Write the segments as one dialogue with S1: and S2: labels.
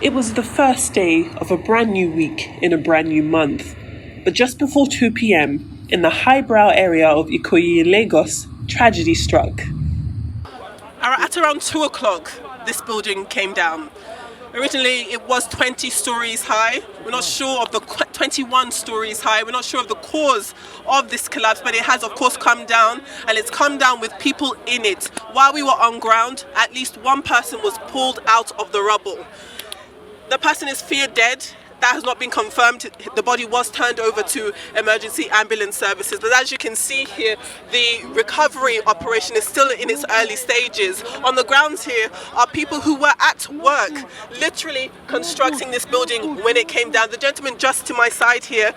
S1: It was the first day of a brand new week in a brand new month. But just before 2 p.m, in the highbrow area of Ikoyi in Lagos, tragedy struck. At around 2 o'clock, this building came down. Originally, it was 20 stories high. We're not sure of the 21 stories high. We're not sure of the cause of this collapse, but it has, of course, come down, and it's come down with people in it. While we were on ground, at least one person was pulled out of the rubble. The person is feared dead. That has not been confirmed. The body was turned over to emergency ambulance services. But as you can see here, the recovery operation is still in its early stages. On the grounds here are people who were at work, literally constructing this building when it came down. The gentleman just to my side here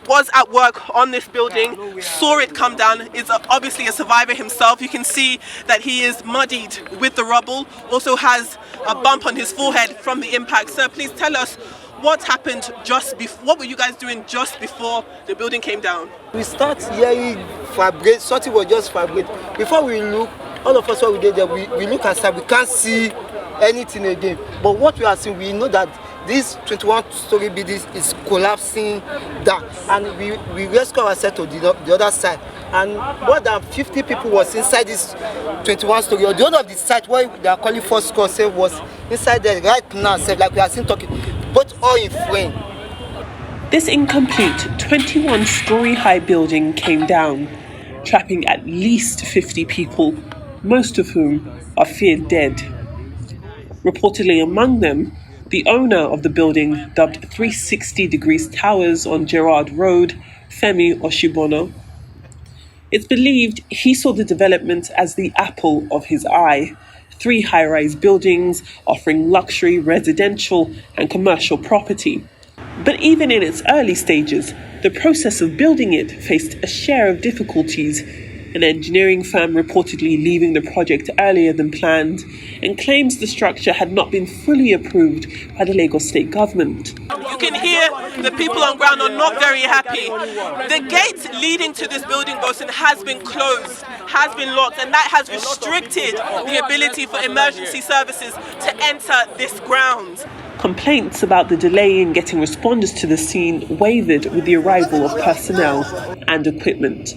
S1: was at work on this building, saw it come down, is obviously a survivor himself. You can see that he is muddied with the rubble, also has a bump on his forehead from the impact. Sir, please tell us what happened just before. What were you guys doing just before the building came down?
S2: We start hearing vibrate, something was just vibrate. Before we look, all of us what we did there, we look outside, we can't see anything again. But what we are seeing, we know that this 21-story building is collapsing down, and we rescue ourselves to the other side. And more than 50 people was inside this 21-story. Or the other of the site where they are calling first score was inside there right now, like we are seen talking, both all in flame.
S1: This incomplete 21-story high building came down, trapping at least 50 people, most of whom are feared dead. Reportedly among them, the owner of the building, dubbed 360 Degrees Towers on Gerrard Road, Femi Oshibono. It's believed he saw the development as the apple of his eye. 3 high-rise buildings offering luxury residential and commercial property. But even in its early stages, the process of building it faced a share of difficulties. An engineering firm reportedly leaving the project earlier than planned, and claims the structure had not been fully approved by the Lagos State government. You can hear the people on ground are not very happy. The gate leading to this building, Bosun, has been closed, has been locked, and that has restricted the ability for emergency services to enter this ground. Complaints about the delay in getting responders to the scene wavered with the arrival of personnel and equipment.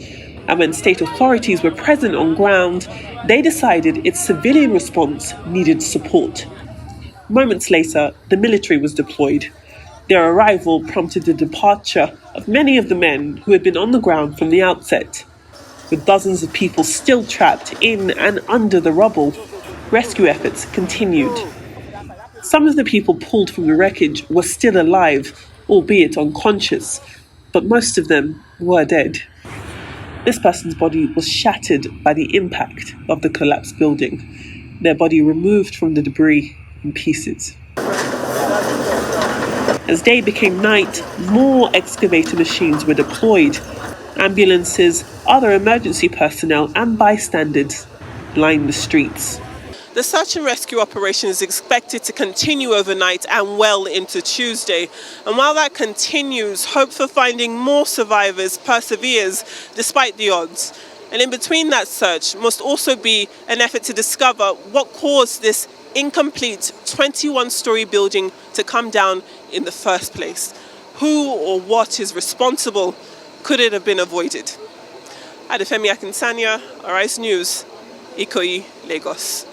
S1: And when state authorities were present on ground, they decided its civilian response needed support. Moments later, the military was deployed. Their arrival prompted the departure of many of the men who had been on the ground from the outset. With dozens of people still trapped in and under the rubble, rescue efforts continued. Some of the people pulled from the wreckage were still alive, albeit unconscious, but most of them were dead. This person's body was shattered by the impact of the collapsed building, their body removed from the debris in pieces. As day became night, more excavator machines were deployed. Ambulances, other emergency personnel and bystanders lined the streets. The search and rescue operation is expected to continue overnight and well into Tuesday. And while that continues, hope for finding more survivors perseveres despite the odds. And in between that search must also be an effort to discover what caused this incomplete 21-story building to come down in the first place. Who or what is responsible? Could it have been avoided? Adefemi Akinsanya, Arise News, Ikoyi, Lagos.